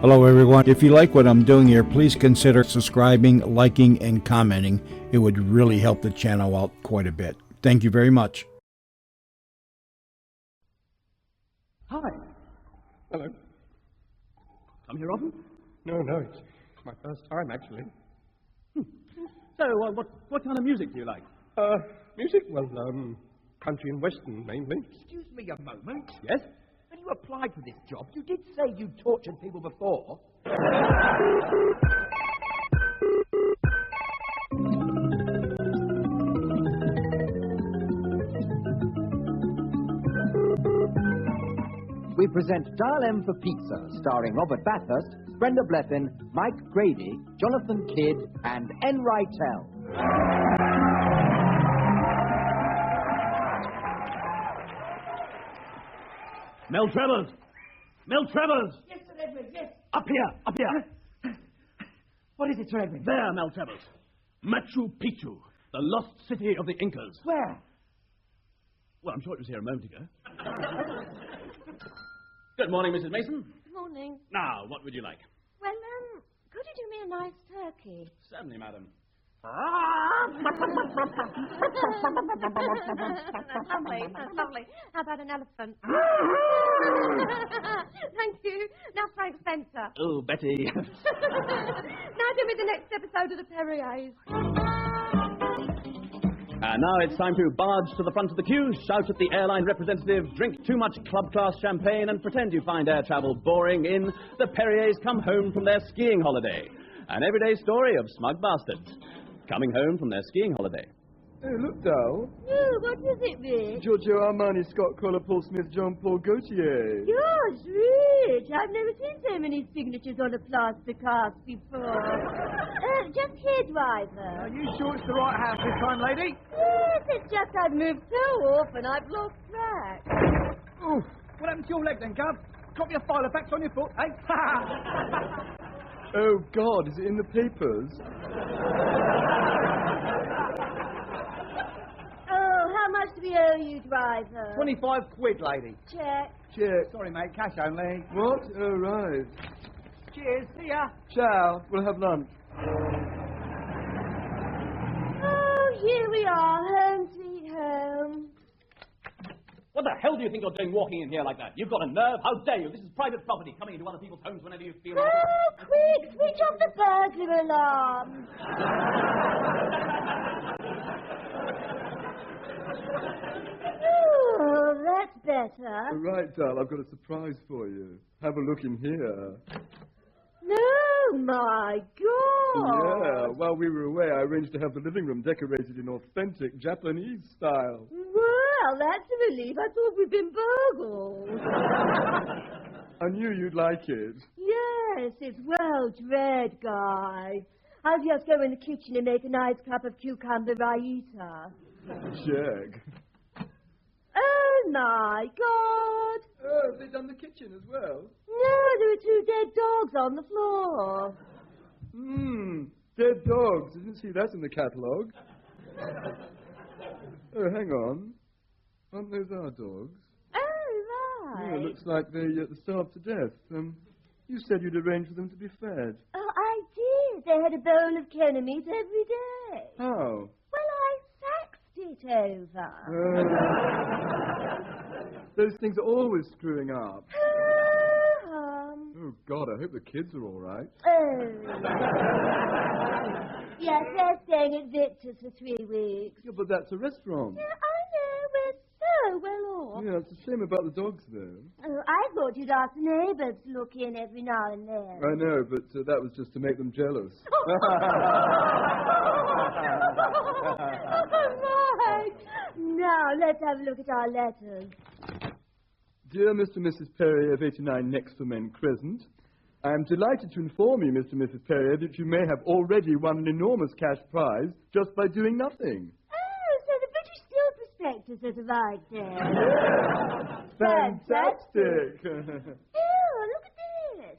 Hello everyone. If you like what I'm doing here, please consider subscribing, liking, and commenting. It would really help the channel out quite a bit. Thank you very much. Hi. Hello. Come here often? No, it's my first time, actually. So, what kind of music do you like? Music? Well, country and western, mainly. Excuse me a moment. Yes? When you applied for this job, you did say you tortured people before. We present Dial M for Pizza, starring Robert Bathurst, Brenda Blethyn, Mike Grady, Jonathan Kidd, and N. Rytel. Mel Travers! Mel Travers! Yes, Sir Edwin, yes. Up here! What is it, Sir Edwin? There, Mel Travers. Machu Picchu, the lost city of the Incas. Where? Well, I'm sure it was here a moment ago. Good morning, Mrs. Mason. Good morning. Now, what would you like? Well, could you do me a nice turkey? Certainly, madam. That's lovely, that's lovely. How about an elephant? Thank you. Now, Frank Spencer. Oh, Betty. Now do me the next episode of the Perriers. And now it's time to barge to the front of the queue, shout at the airline representative, drink too much club-class champagne, and pretend you find air travel boring in The Perriers Come Home from Their Skiing Holiday. An everyday story of smug bastards coming home from their skiing holiday. Hey, look, Dal. Oh, what is it, Rich? Giorgio Armani, Scott Kohler, Paul Smith, Jean-Paul Gaultier. Gosh, Rich, I've never seen so many signatures on a plaster cast before. Just here, driver. Are you sure it's the right house this time, lady? Yes, it's just I've moved so often I've lost track. Ooh, what happened to your leg then, Gov? Drop your filer backs on your foot, eh? Oh, God, is it in the papers? Oh, how much do we owe you, driver? 25 quid, lady. Check. Check. Sorry, mate, cash only. What? Oh, right. Cheers, see ya. Ciao. We'll have lunch. Oh, here we are, home sweet home. What the hell do you think you're doing walking in here like that? You've got a nerve? How dare you? This is private property, coming into other people's homes whenever you feel like it. Oh, quick, switch off the burglar alarm. Oh, that's better. All right, Dal, I've got a surprise for you. Have a look in here. No, my God. Yeah, while we were away, I arranged to have the living room decorated in authentic Japanese style. Well, that's a relief. I thought we'd been burgled. I knew you'd like it. Yes, it's well dread, guy. I'll just go in the kitchen and make a nice cup of cucumber raita. Check. Oh, my God. Oh, have they done the kitchen as well? No, there are 2 dead dogs on the floor. Dead dogs. I didn't see that in the catalogue. Oh, hang on. Aren't those our dogs? Oh, right. Yeah, looks like they starved to death. You said you'd arrange for them to be fed. Oh, I did. They had a bowl of Kennemies every day. How? Well, I faxed it over. Those things are always screwing up. Oh, Oh, God, I hope the kids are all right. Oh. Yes, they're staying at Victor's for 3 weeks. Yeah, but that's a restaurant. Yeah, I know. We're so well off. Yeah, it's a shame about the dogs, though. Oh, I thought you'd ask the neighbours to look in every now and then. I know, but that was just to make them jealous. Oh, right. Now, let's have a look at our letters. Dear Mr. and Mrs. Perrier of 89 Next for Men Crescent, I am delighted to inform you, Mr. and Mrs. Perrier, that you may have already won an enormous cash prize just by doing nothing. Oh, so the British Steel Prospectus has arrived there. Fantastic! Oh, look at this.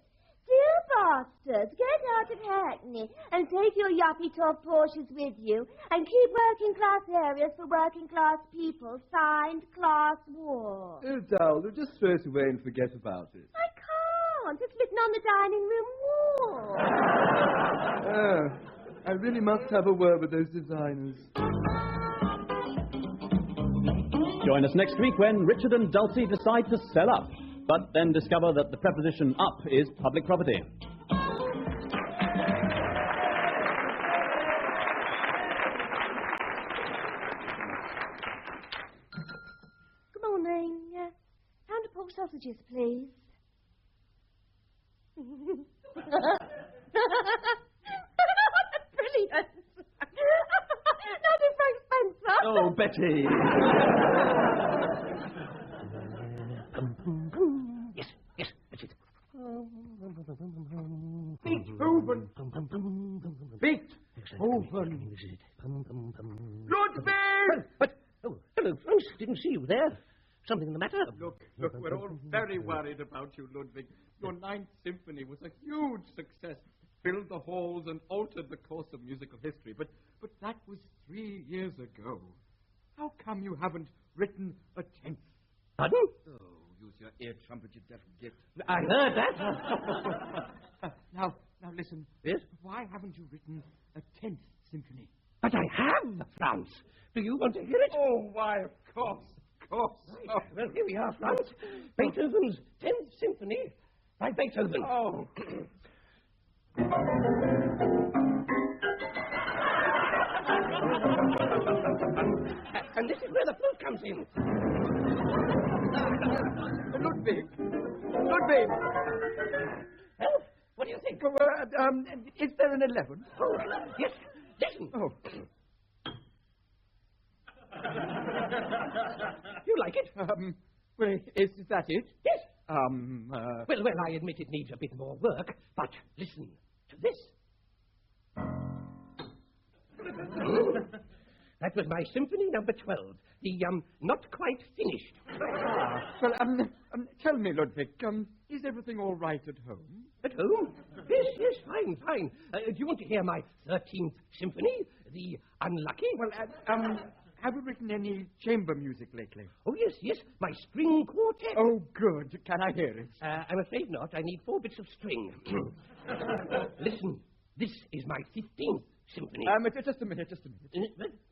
Dear bastards, get out of Hackney and take your yuppie top Porsches with you and keep working class areas for working class people. Signed, Class War. Oh, Dal, just throw it away and forget about it. I can't. It's written on the dining room wall. I really must have a word with those designers. Join us next week when Richard and Dulcie decide to sell up, but then discover that the preposition up is public property. Good morning. Pound of pork sausages, please. Brilliant. Not in Frank Spencer. Oh, Betty. Yes, that's it. Beethoven! Beethoven! Ludwig! But, oh, hello, Franz. Didn't see you there. Something the matter? Look, we're all very worried about you, Ludwig. Your Ninth Symphony was a huge success. Filled the halls and altered the course of musical history. But that was 3 years ago. How come you haven't written a 10th? Pardon? Oh, use your ear trumpet, you deaf git. I heard that. Now listen. Yes? Why haven't you written a 10th symphony? But I have, Franz. Do you want to hear it? Oh, why, of course. Oh. Well, here we are, Franz. Beethoven's 10th Symphony by Beethoven. Oh. And this is where the flute comes in. Ludwig. Well, what do you think? Is there an 11? Oh, yes, listen. Oh. You like it? Well, is that it? Yes. Well, I admit it needs a bit more work, but listen to this. That was my Symphony number 12, the, not quite finished. Well, tell me, Ludwig, is everything all right at home? At home? Yes, fine. Do you want to hear my 13th Symphony, the Unlucky? Well, have you written any chamber music lately? Oh, yes, my string quartet. Oh, good. Can I hear it? I'm afraid not. I need 4 bits of string. Listen, this is my 15th Symphony. Just a minute.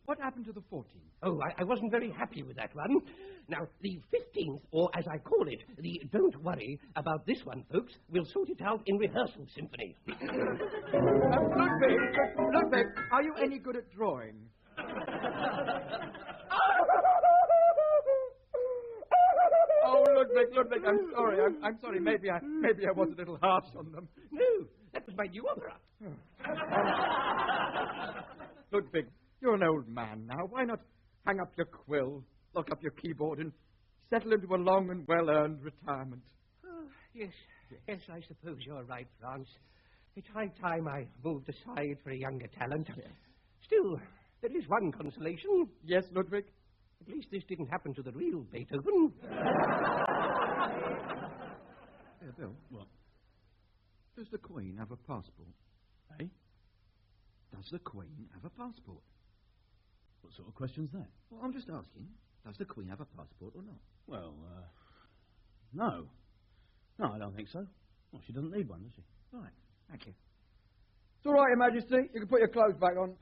What happened to the 14th? Oh, I wasn't very happy with that one. Now, the 15th, or as I call it, the Don't Worry About This One, folks, we'll sort it out in rehearsal symphony. Ludwig, are you any good at drawing? Oh, Ludwig, I'm sorry. Maybe I was a little harsh on them. No, that was my new opera. Ludwig, you're an old man now. Why not hang up your quill, lock up your keyboard, and settle into a long and well-earned retirement? Oh, yes, I suppose you're right, Franz. It's high time I moved aside for a younger talent. Yes. Still, there is one consolation. Yes, Ludwig? At least this didn't happen to the real Beethoven. Hey, Bill. What? Does the Queen have a passport? Eh? Does the Queen have a passport? What sort of question's that? Well, I'm just asking. Does the Queen have a passport or not? Well, no. No, I don't think so. Well, she doesn't need one, does she? Right. Thank you. It's all right, Your Majesty. You can put your clothes back on.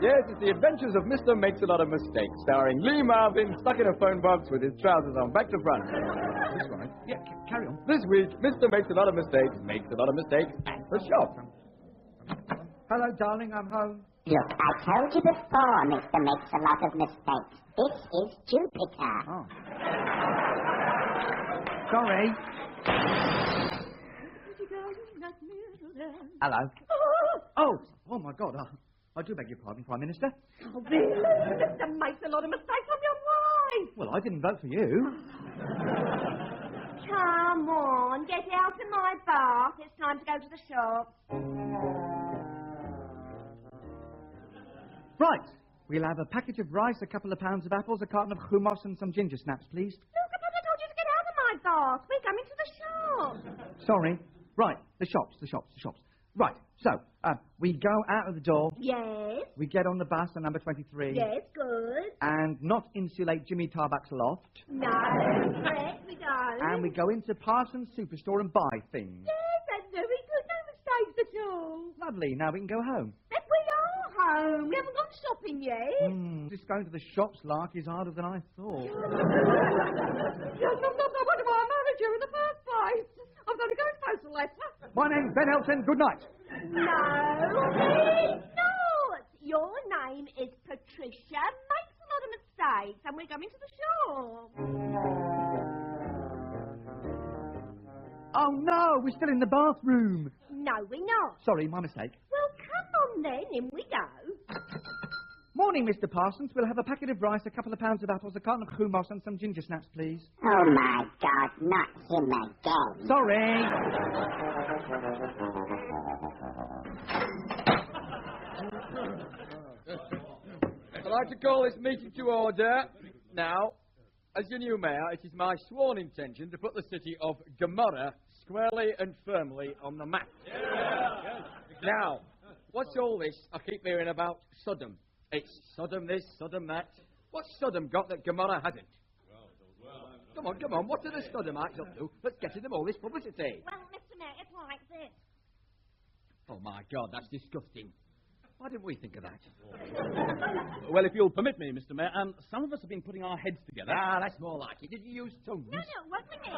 Yes, it's the adventures of Mr. Makes a Lot of Mistakes, starring Lee Marvin stuck in a phone box with his trousers on back to front. That's right. Yeah, carry on. This week, Mr. Makes a Lot of Mistakes makes a lot of mistakes at the shop. Hello, darling, I'm home. Look, I told you before, Mr. Makes a Lot of Mistakes. This is Jupiter. Oh. Sorry. Hello. Oh, my God. I do beg your pardon, Prime Minister. Oh, really? Mr. Makes a Lot of Mistakes from your wife. Well, I didn't vote for you. Come on, get out of my bath. It's time to go to the shop. Right. We'll have a package of rice, a couple of pounds of apples, a carton of hummus, and some ginger snaps, please. Look, I told you to get out of my bath. We go Sorry. Right, the shops. Right, so, we go out of the door. Yes. We get on the bus at number 23. Yes, good. And not insulate Jimmy Tarbuck's loft. No, correct, me darling. And we go into Parsons Superstore and buy things. Yes, that's very good. No mistakes at all. Lovely, now we can go home. But we are home. We haven't gone shopping yet. Just going to the shops, Lark, is harder than I thought. Yes, what am I married you in the first place? I'm going to go and post a letter. My name's Ben Elton, good night. No, please not. Your name is Patricia. Makes a lot of mistakes, and we're going to the shop. Oh, no, we're still in the bathroom. No, we're not. Sorry, my mistake. Well, come on then, in we go. Morning, Mr. Parsons. We'll have a packet of rice, a couple of pounds of apples, a carton of hummus, and some ginger snaps, please. Oh, my God, not him again. Sorry. I'd like to call this meeting to order. Now, as your new mayor, it is my sworn intention to put the city of Gomorrah squarely and firmly on the map. Now, what's all this I keep hearing about Sodom? It's Sodom this, Sodom that. What's Sodom got that Gomorrah hasn't? Come on, what are the Sodomites up to? Let's get to them all this publicity. Well, Mr. Mayor, it's like this. Oh, my God, that's disgusting. Why didn't we think of that? Well, if you'll permit me, Mr. Mayor, some of us have been putting our heads together. Ah, that's more like it. Did you use tongues? No, wasn't it?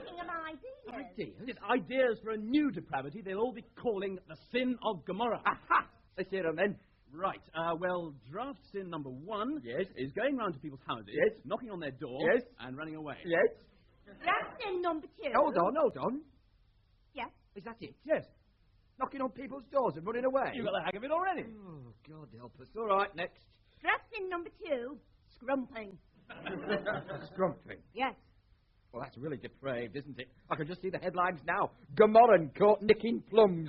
Thinking of ideas. Yes, ideas for a new depravity they'll all be calling the sin of Gomorrah. Aha! Let's hear them then. Right. Well, draft sin number 1 Yes. is going round to people's houses, Yes. knocking on their door, Yes. and running away. Yes. That's in number 2. Hold on. Yes. Is that it? Yes. Knocking on people's doors and running away. You got the hang of it already. Oh, God help us. All right, next. That's in number 2. Scrumping. Scrumping. Yes. Well, that's really depraved, isn't it? I can just see the headlines now. Gomorran caught nicking plums.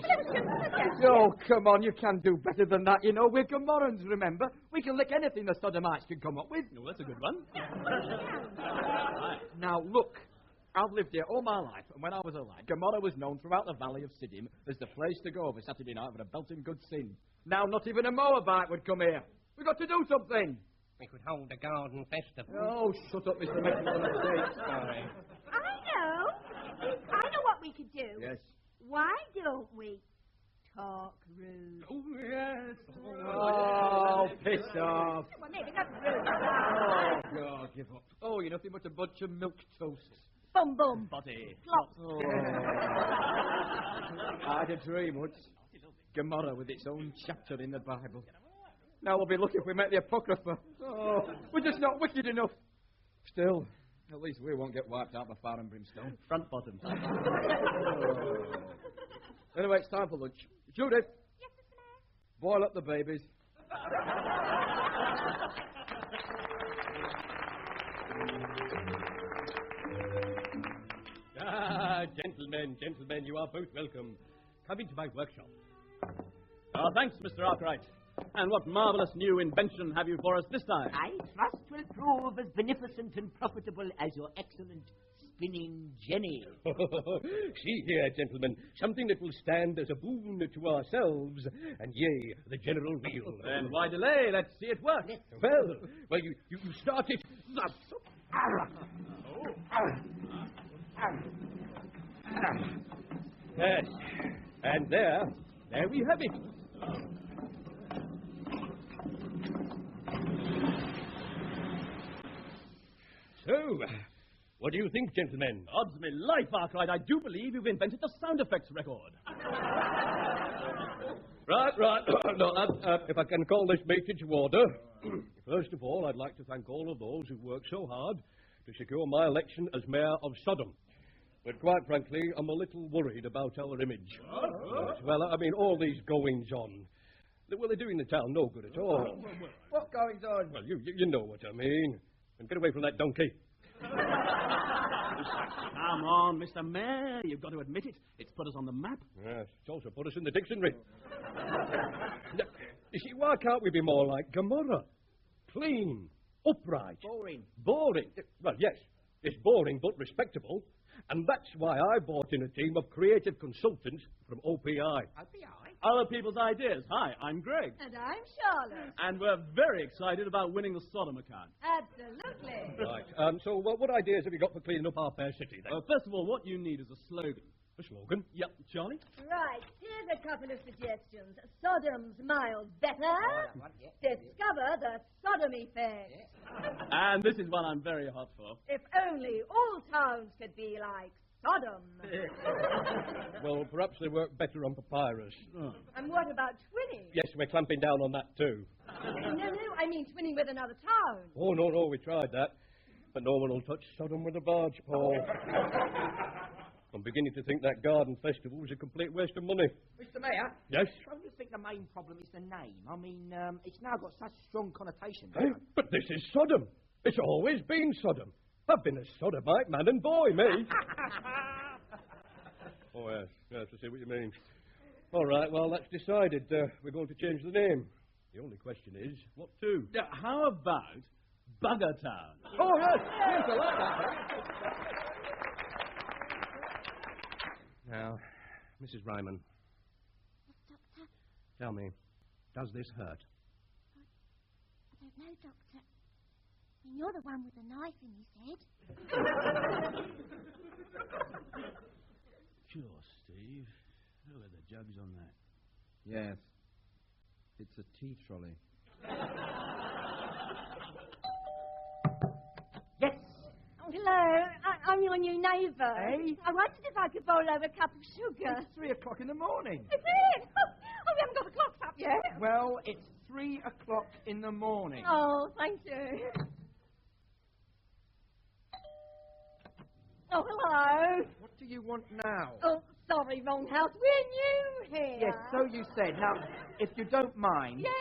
Oh, come on, you can do better than that, you know. We're Gomorrans, remember? We can lick anything the Sodomites can come up with. Oh, that's a good one. Now, look. I've lived here all my life, and when I was alive, Gomorrah was known throughout the valley of Siddim as the place to go over Saturday night for a belting good sin. Now, not even a Moabite would come here. We've got to do something. We could hold a garden festival. Oh, shut up, Mr. Mexican. Sorry. I know what we could do. Yes. Why don't we talk rude? Oh, yes. Oh, piss off. Well, maybe not rude. Oh, God, give up. Oh, you're nothing but a bunch of milk toasts. Bum, bum. Body. Flop. Oh. I'd a dream once. Gomorrah with its own chapter in the Bible. Now we'll be lucky if we met the Apocrypha. Oh, we're just not wicked enough. Still, at least we won't get wiped out by fire and brimstone. Front bottom. Oh. Anyway, it's time for lunch. Judith. Yes, Mr. Mayor? Boil up the babies. Gentlemen, you are both welcome. Come into my workshop. Thanks, Mr. Arkwright. And what marvellous new invention have you for us this time? I trust will prove as beneficent and profitable as your excellent spinning jenny. See here, gentlemen, something that will stand as a boon to ourselves and, yea, the general weal. Then why delay? Let's see it work. Well, you start it thus. Yes, and there we have it. So, what do you think, gentlemen? Odds me life, Arkwright, I do believe you've invented the sound effects record. Right. No, if I can call this meeting to order. First of all, I'd like to thank all of those who worked so hard to secure my election as mayor of Sodom. But quite frankly, I'm a little worried about our image. Yes, well, I mean, all these goings-on. Well, they're doing the town no good at all. What goings on? Well, you know what I mean. And get away from that donkey. Come on, Mr. Mayor, you've got to admit it. It's put us on the map. Yes, it's also put us in the dictionary. Now, you see, why can't we be more like Gomorrah? Clean, upright. Boring. Boring. Well, yes. It's boring but respectable. And that's why I brought in a team of creative consultants from OPI. Other people's ideas. Hi, I'm Greg. And I'm Charlotte. And we're very excited about winning the Sodom account. Absolutely. Right. So what ideas have you got for cleaning up our fair city, then? First of all, what you need is a slogan. A slogan? Yep, Charlie? Right, here's a couple of suggestions. Sodom's miles better. Discover the sodomy effect. And this is one I'm very hot for. If only all towns could be like Sodom. Well, perhaps they work better on papyrus. And what about twinning? Yes, we're clamping down on that too. No, I mean twinning with another town. Oh, no, we tried that. But no one will touch Sodom with a barge pole. I'm beginning to think that garden festival was a complete waste of money. Mr. Mayor? Yes? Don't you think the main problem is the name? I mean, it's now got such strong connotations. Hey, but this is Sodom. It's always been Sodom. I've been a sodomite, man and boy, me. Oh, yes, I see what you mean. All right, well, that's decided. We're going to change the name. The only question is, what to? How about Bugger Town? Oh, yes, I like that. Now, Mrs. Ryman. Yes, Doctor? Tell me, does this hurt? I don't know, Doctor. I mean, you're the one with the knife in his head. Sure, Steve. Look at the jugs on that. Yes. It's a tea trolley. Yes. Oh, hello. I'm your new neighbour. Hey? I wondered if I could borrow a cup of sugar. It's 3 o'clock in the morning. Is it? Oh, we haven't got the clocks up yet. Well, it's 3 o'clock in the morning. Oh, thank you. Oh, hello. What do you want now? Oh, sorry, wrong house. We're new here. Yes, so you said. Now, if you don't mind... Yes?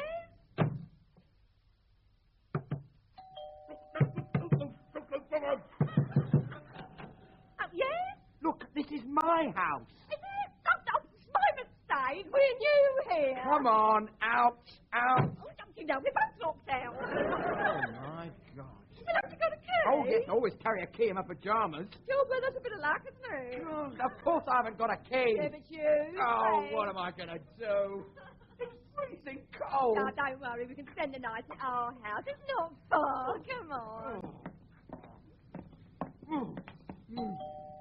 Oh, yes? Look, this is my house. Is it? Oh, it's my mistake. We're new here. Come on, out. Oh, don't you know, we're both locked out. Oh, my God. We'll have to go to key. Oh, yes, always carry a key in my pyjamas. Sure, well, that's a bit of luck, isn't it? Oh, of course I haven't got a key. Yeah, but you. Oh, say. what am I going to do? It's freezing cold. Oh, don't worry, we can spend the night at our house. It's not far. Come on.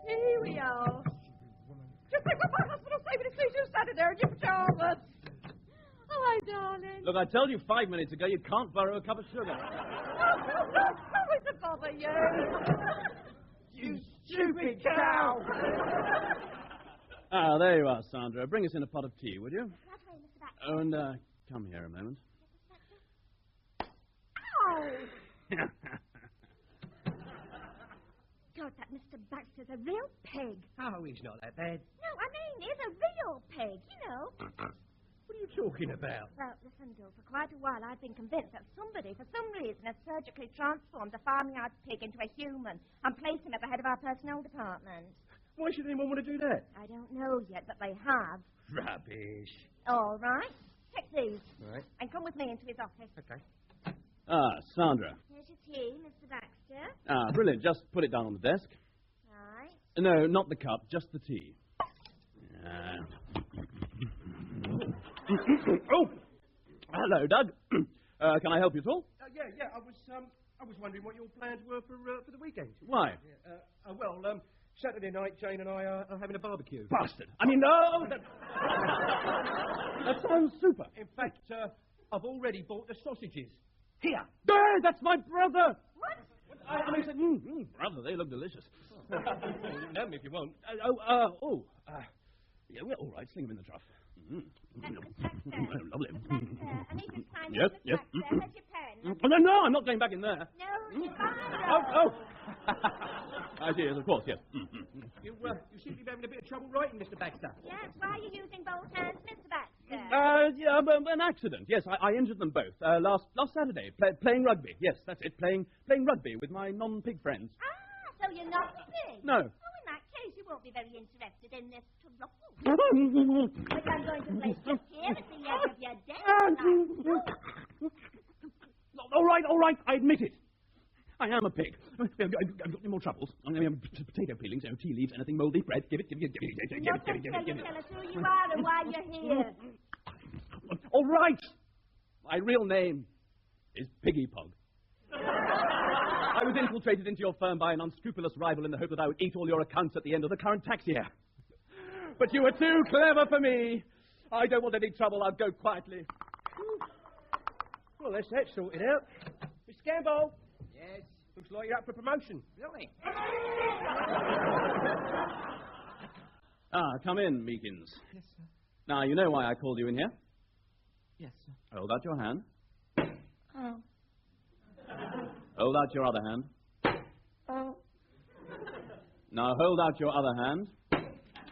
Here we are. Just think what my husband will say when he sees you standing there in your pyjamas. Oh, hi, darling. Look, I told you 5 minutes ago you can't borrow a cup of sugar. Sorry to bother you. You stupid cow. Ah, there you are, Sandra. Bring us in a pot of tea, would you? Right away, Mr. Baxter. Oh, and come here a moment. Oh. God, that Mr. Baxter's a real pig. Oh, he's not that bad. No, I mean, he's a real pig, you know. What are you talking about? Well, listen, Bill, for quite a while I've been convinced that somebody, for some reason, has surgically transformed a farmyard pig into a human and placed him at the head of our personnel department. Why should anyone want to do that? I don't know yet, but they have. Rubbish. All right. Take these. Right. And come with me into his office. Okay. Ah, Sandra. Here's your tea, Mr. Baxter. Ah, brilliant. Just put it down on the desk. Right. No, not the cup, just the tea. Oh! Hello, Doug. Can I help you at all? Yeah. I was wondering what your plans were for the weekend. Why? Well, Saturday night, Jane and I are having a barbecue. Bastard. I mean, no! That sounds super. In fact, I've already bought the sausages. Here. There, that's my brother. What? I mean, said, brother, they look delicious. You can have them if you want. Yeah, well, all right, sling them in the trough. Lovely. I need to sign Yes, Mr. yes. Baxter. Here's your pen. Oh, no, I'm not going back in there. No, you're Oh. I see, yes, of course, yes. You seem to be having a bit of trouble writing, Mr. Baxter. Yes, why are you using both hands, Mr. Baxter? Yeah, an accident. Yes, I injured them both last Saturday, playing rugby. Yes, that's it, playing rugby with my non-pig friends. Ah, so you're not a pig? No. Oh, in that case, you won't be very interested in this truffle. But I'm going to place just here at the edge of your desk. All right, I admit it. I am a pig. I've got any more troubles. Potato peelings, tea leaves, anything mouldy, bread. Give it. Tell us who you are and why you're here. All right. My real name is Piggy Pug. I was infiltrated into your firm by an unscrupulous rival in the hope that I would eat all your accounts at the end of the current tax year. But you were too clever for me. I don't want any trouble. I'll go quietly. Well, that's that sorted out. Mr. Campbell. Yes? Looks like you're up for promotion. Really? Come in, Meekins. Yes, sir. Now, you know why I called you in here? Yes, sir. Hold out your hand. Oh. Hold out your other hand. Oh. Now, hold out your other hand.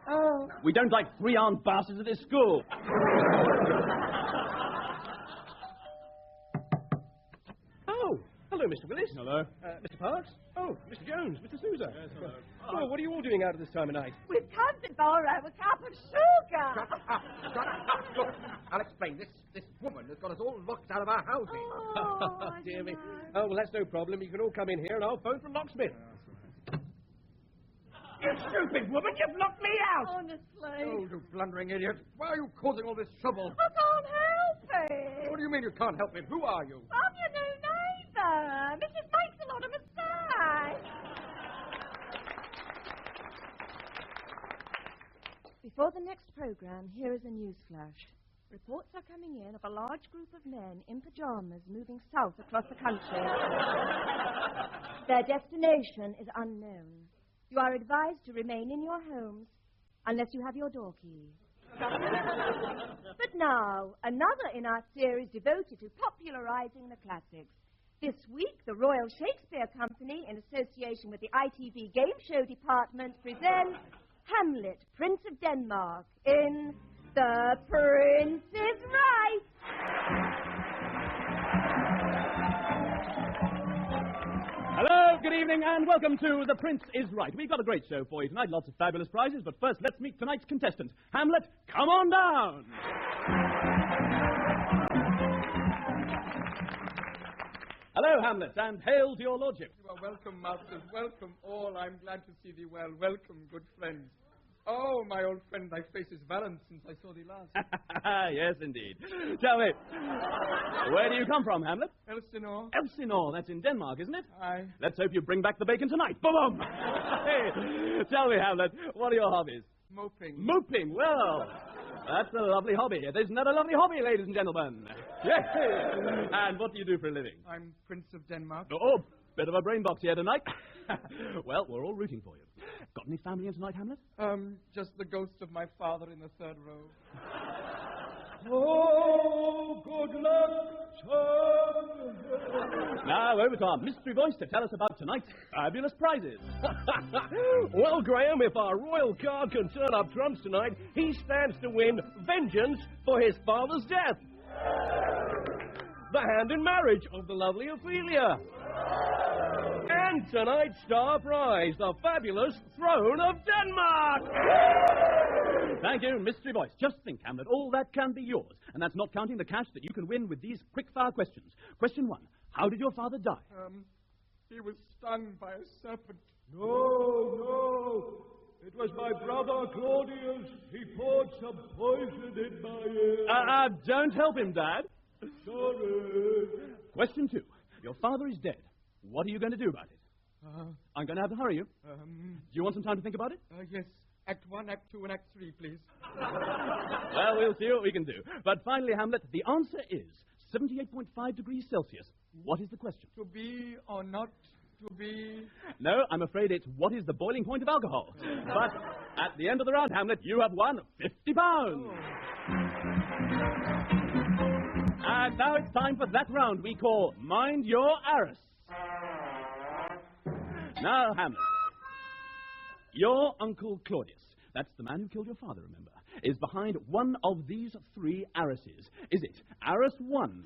Oh. We don't like three-armed bastards at this school. Oh, hello, Mr. Willis. Hello. Mr. Parks. Oh, Mr. Jones, Mr. Sousa. Yes, hello. Oh, what are you all doing out at this time of night? We've come to borrow a cup of sugar. Shut up. Look, I'll explain. This woman has got us all locked out of our housing. Oh, dear me. Oh, well, that's no problem. You can all come in here and I'll phone for a locksmith. You stupid woman, you've locked me out! Honestly. Oh, you blundering idiot. Why are you causing all this trouble? I can't help it. What do you mean you can't help it? Who are you? I'm your new neighbour. Mrs. makes a lot of mistakes. Before the next program, here is a news flash. Reports are coming in of a large group of men in pajamas moving south across the country. Their destination is unknown. You are advised to remain in your homes unless you have your door key. But now, another in our series devoted to popularizing the classics. This week, the Royal Shakespeare Company, in association with the ITV Game Show Department, presents Hamlet, Prince of Denmark, in The Prince is Right. Hello, good evening, and welcome to The Prince is Right. We've got a great show for you tonight, lots of fabulous prizes, but first let's meet tonight's contestant. Hamlet, come on down! Hello, Hamlet, and hail to your lordship. You are welcome, masters. Welcome all. I'm glad to see thee well. Welcome, good friends. Oh, my old friend, thy face is valiant since I saw thee last. Yes, indeed. Tell me, where do you come from, Hamlet? Elsinore. Elsinore, that's in Denmark, isn't it? Aye. Let's hope you bring back the bacon tonight. Boom! Hey, tell me, Hamlet, what are your hobbies? Moping. Moping, well, that's a lovely hobby. Isn't that a lovely hobby, ladies and gentlemen? Yes. And what do you do for a living? I'm Prince of Denmark. Oh, bit of a brain box here tonight. Well, we're all rooting for you. Got any family in tonight, Hamlet? Just the ghost of my father in the third row. Oh, good luck, son. Now, over to our mystery voice to tell us about tonight's fabulous prizes. Well, Graham, if our royal card can turn up trumps tonight, he stands to win vengeance for his father's death. The hand in marriage of the lovely Ophelia. And tonight's star prize, the fabulous throne of Denmark! Thank you, mystery voice. Just think, Hamlet, all that can be yours. And that's not counting the cash that you can win with these quick-fire questions. Question 1. How did your father die? He was stung by a serpent. No. It was my brother Claudius. He poured some poison in my ear. Don't help him, Dad. Sorry. Question 2. Your father is dead. What are you going to do about it? I'm going to have to hurry you. Do you want some time to think about it? Yes. Act 1, Act 2, and Act 3, please. Well, we'll see what we can do. But finally, Hamlet, the answer is 78.5 degrees Celsius. What is the question? To be or not to be? No, I'm afraid it's what is the boiling point of alcohol. But at the end of the round, Hamlet, you have won £50. Oh. And now it's time for that round we call Mind Your Arse. Now, Hamlet, your Uncle Claudius, that's the man who killed your father, remember, is behind one of these 3 Arises. Is it Aris 1,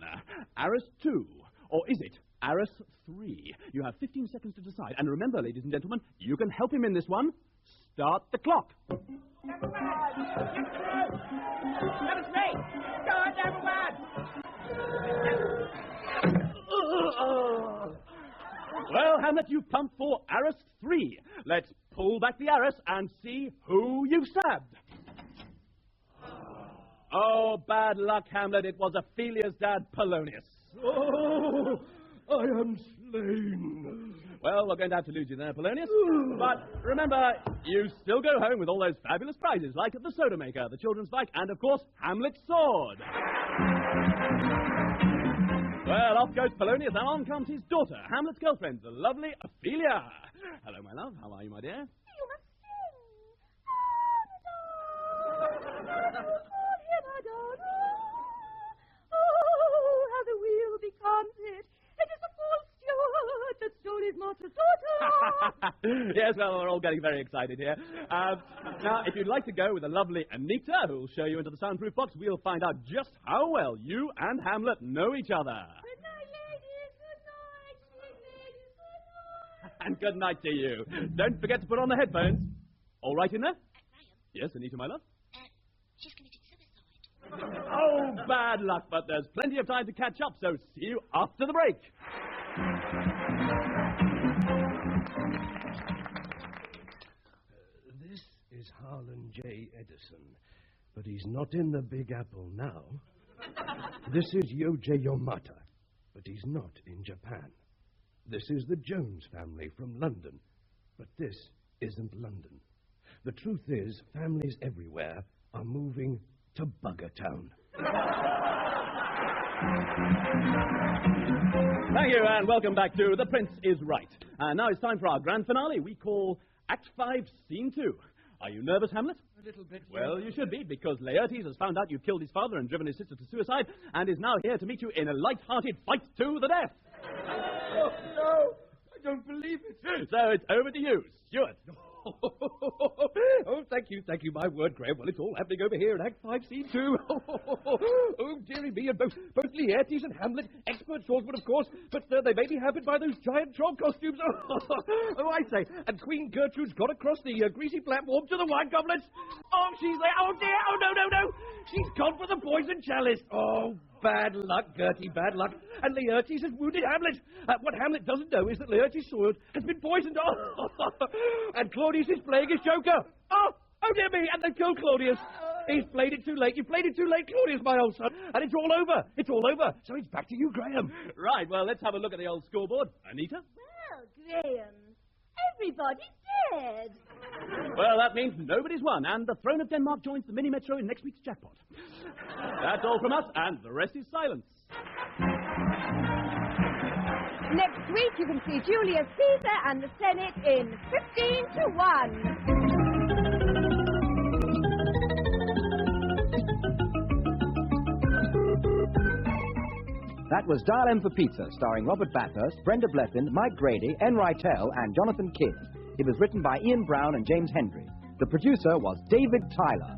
Aris 2, or is it Aris 3? You have 15 seconds to decide. And remember, ladies and gentlemen, you can help him in this one. Start the clock. Number 1. Number 3. Start number 1. Well, Hamlet, you've pumped for arrest 3. Let's pull back the arrest and see who you've stabbed. Oh, bad luck, Hamlet. It was Ophelia's dad, Polonius. Oh, I am slain. Well, we're going to have to lose you there, Polonius. But remember, you still go home with all those fabulous prizes, like the soda maker, the children's bike, and, of course, Hamlet's sword. Well, off goes Polonius, and on comes his daughter, Hamlet's girlfriend, the lovely Ophelia. Hello, my love. How are you, my dear? You must sing. Oh, how the wheel becomes it. It is the false steward that stole his master's daughter. Yes, well, we're all getting very excited here. Now, if you'd like to go with the lovely Anita, who'll show you into the soundproof box, we'll find out just how well you and Hamlet know each other. Good night, ladies. Good night, sweet ladies. Good night. And good night to you. Don't forget to put on the headphones. All right in there? Yes, Anita, my love? She's committed suicide. Oh, bad luck, but there's plenty of time to catch up, so see you after the break. This is Harlan J. Edison, but he's not in the Big Apple now. This is Yohei Yamata, but he's not in Japan. This is the Jones family from London, but this isn't London. The truth is, families everywhere are moving to Buggertown. Thank you, and welcome back to The Prince is Right. And now it's time for our grand finale we call Act 5, Scene 2. Are you nervous, Hamlet? A little bit. Well, you should be, because Laertes has found out you've killed his father and driven his sister to suicide, and is now here to meet you in a light-hearted fight to the death. Oh, no. I don't believe it. So it's over to you, Stuart. Oh, thank you, my word, Graham. Well, it's all happening over here in Act 5, Scene 2. Oh, dearie me, and both Laertes and Hamlet, expert swordsmen, of course, but they may be hampered by those giant troll costumes. Oh, I say, and Queen Gertrude's got across the greasy platform to the wine goblets. Oh, she's there. Oh, dear. Oh, no. She's gone for the poison chalice. Oh, bad luck, Gertie, bad luck. And Laertes has wounded Hamlet. What Hamlet doesn't know is that Laertes' sword has been poisoned. Oh, and Claudius is playing his joker. Oh, dear me, and they killed Claudius. He's played it too late. You played it too late, Claudius, my old son. And it's all over. It's all over. So it's back to you, Graham. Right, well, let's have a look at the old scoreboard. Anita? Well, Graham, everybody's dead. Well, that means nobody's won, and the throne of Denmark joins the mini-metro in next week's jackpot. That's all from us, and the rest is silence. Next week you can see Julius Caesar and the Senate in 15-1. That was Dial M for Pizza, starring Robert Bathurst, Brenda Blethyn, Mike Grady, N. Rytell, and Jonathan Kidd. It was written by Ian Brown and James Hendry. The producer was David Tyler.